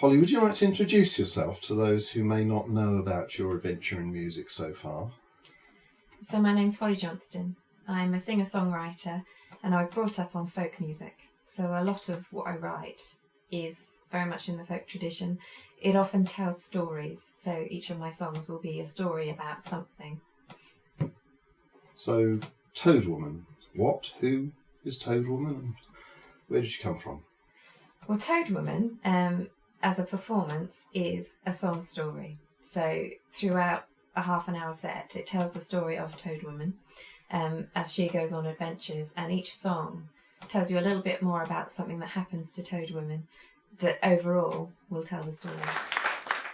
Holly, would you like to introduce yourself to those who may not know about your adventure in music so far? So my name's Holly Johnston. I'm a singer-songwriter and I was brought up on folk music. So a lot of what I write is very much in the folk tradition. It often tells stories, so each of my songs will be a story about something. So, Toad Woman. What? Who is Toad Woman? And where did she come from? Well, Toad Woman, as a performance, is a song story. So throughout a half an hour set, it tells the story of Toad Woman as she goes on adventures, and each song tells you a little bit more about something that happens to Toad Woman that overall will tell the story.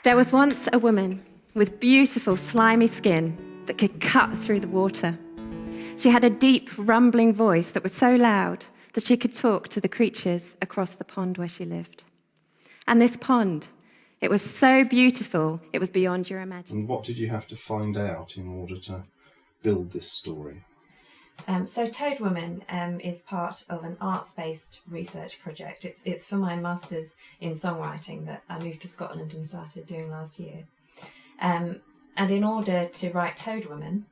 There was once a woman with beautiful slimy skin that could cut through the water. She had a deep rumbling voice that was so loud that she could talk to the creatures across the pond where she lived. And this pond, it was so beautiful, it was beyond your imagination. And what did you have to find out in order to build this story? So Toad Woman is part of an arts-based research project. It's for my master's in songwriting that I moved to Scotland and started doing last year. And in order to write Toad Woman,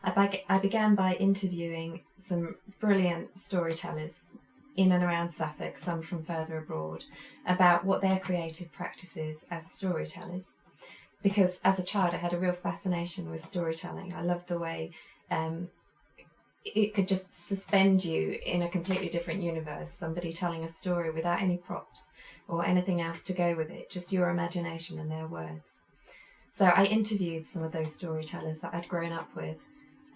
I began by interviewing some brilliant storytellers in and around Suffolk, some from further abroad, about what their creative practice is as storytellers. Because as a child I had a real fascination with storytelling. I loved the way it could just suspend you in a completely different universe, somebody telling a story without any props or anything else to go with it, just your imagination and their words. So I interviewed some of those storytellers that I'd grown up with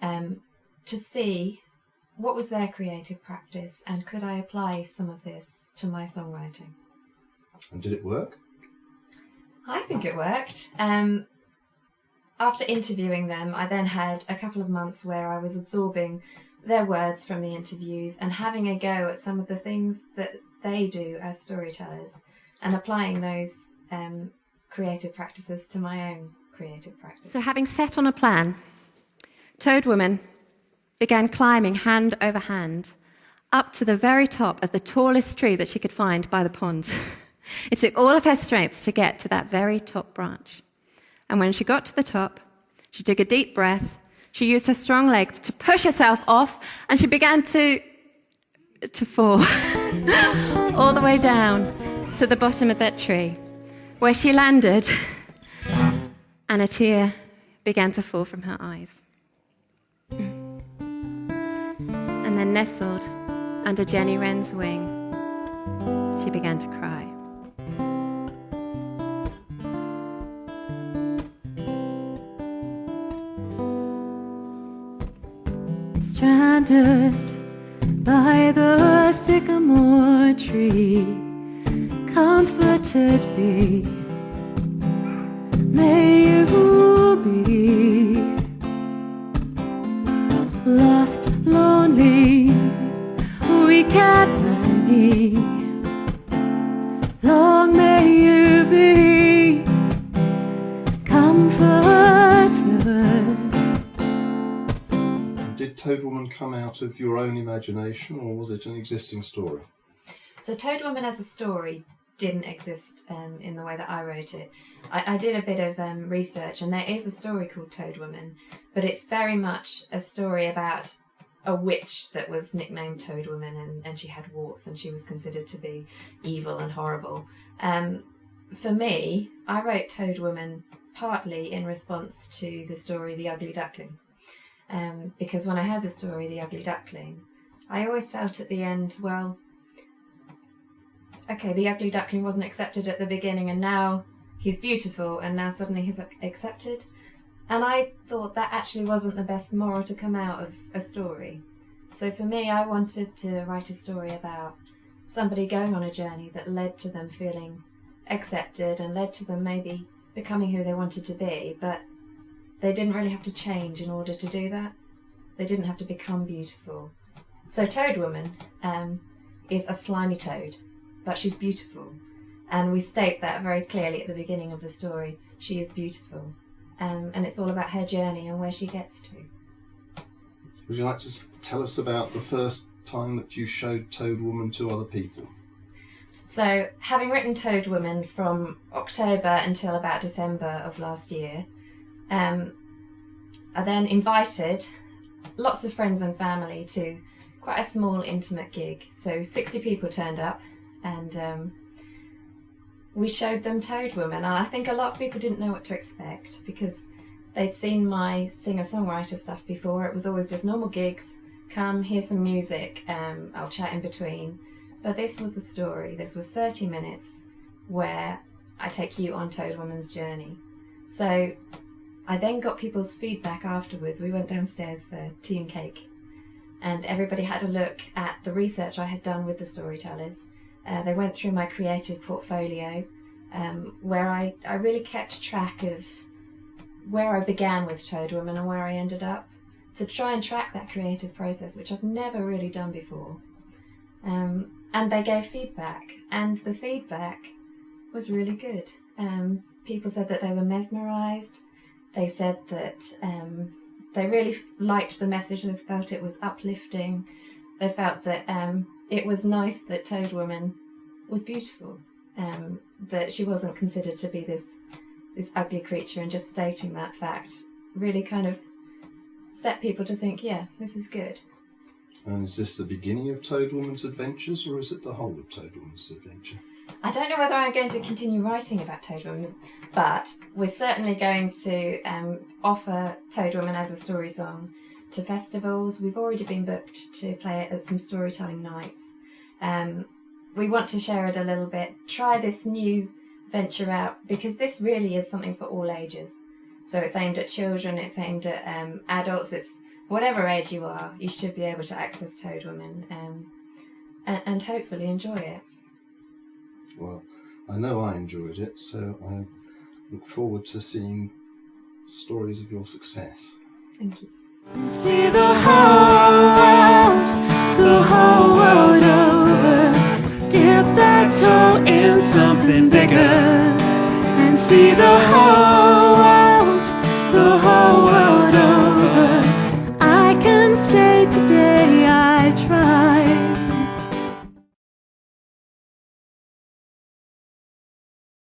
to see what was their creative practice and could I apply some of this to my songwriting. And did it work? I think it worked. After interviewing them, I then had a couple of months where I was absorbing their words from the interviews and having a go at some of the things that they do as storytellers and applying those creative practices to my own creative practice. So having set on a plan, Toad Woman began climbing hand over hand up to the very top of the tallest tree that she could find by the pond. It took all of her strength to get to that very top branch. And when she got to the top, she took a deep breath, she used her strong legs to push herself off, and she began to fall all the way down to the bottom of that tree, where she landed, and a tear began to fall from her eyes. And then nestled under Jenny Wren's wing, she began to cry. Stranded by the sycamore tree, comforted be, may you be. Lost, lonely, weak at the knee, long may you be comforted. Did Toad Woman come out of your own imagination, or was it an existing story? So Toad Woman as a story didn't exist in the way that I wrote it. I did a bit of research, and there is a story called Toad Woman, but it's very much a story about a witch that was nicknamed Toad Woman, and she had warts and she was considered to be evil and horrible. For me, I wrote Toad Woman partly in response to the story The Ugly Duckling. Because when I heard the story The Ugly Duckling, I always felt at the end, well, okay, the ugly duckling wasn't accepted at the beginning and now he's beautiful and now suddenly he's accepted. And I thought that actually wasn't the best moral to come out of a story. So for me, I wanted to write a story about somebody going on a journey that led to them feeling accepted and led to them maybe becoming who they wanted to be, but they didn't really have to change in order to do that. They didn't have to become beautiful. So Toad Woman is a slimy toad, but she's beautiful. And we state that very clearly at the beginning of the story. She is beautiful. And it's all about her journey and where she gets to. Would you like to tell us about the first time that you showed Toad Woman to other people? So, having written Toad Woman from October until about December of last year, I then invited lots of friends and family to quite a small, intimate gig. So 60 people turned up, and we showed them Toad Woman. And I think a lot of people didn't know what to expect because they'd seen my singer-songwriter stuff before. It was always just normal gigs, come, hear some music, I'll chat in between. But this was a story. This was 30 minutes where I take you on Toad Woman's journey. So I then got people's feedback afterwards. We went downstairs for tea and cake, and everybody had a look at the research I had done with the storytellers. They went through my creative portfolio, where I really kept track of where I began with Toad Woman and where I ended up, to try and track that creative process, which I've never really done before. And they gave feedback, and the feedback was really good. People said that they were mesmerised. They said that they really liked the message. They felt it was uplifting. They felt that it was nice that Toad Woman was beautiful, that she wasn't considered to be this ugly creature, and just stating that fact really kind of set people to think, yeah, this is good. And is this the beginning of Toad Woman's adventures, or is it the whole of Toad Woman's adventure? I don't know whether I'm going to continue writing about Toad Woman, but we're certainly going to offer Toad Woman as a story song to festivals. We've already been booked to play it at some storytelling nights. We want to share it a little bit, try this new venture out, because this really is something for all ages. So it's aimed at children, it's aimed at adults, it's whatever age you are, you should be able to access Toad Woman and hopefully enjoy it. Well, I know I enjoyed it, so I look forward to seeing stories of your success. Thank you. See the whole world over. Dip that toe in something bigger and see the whole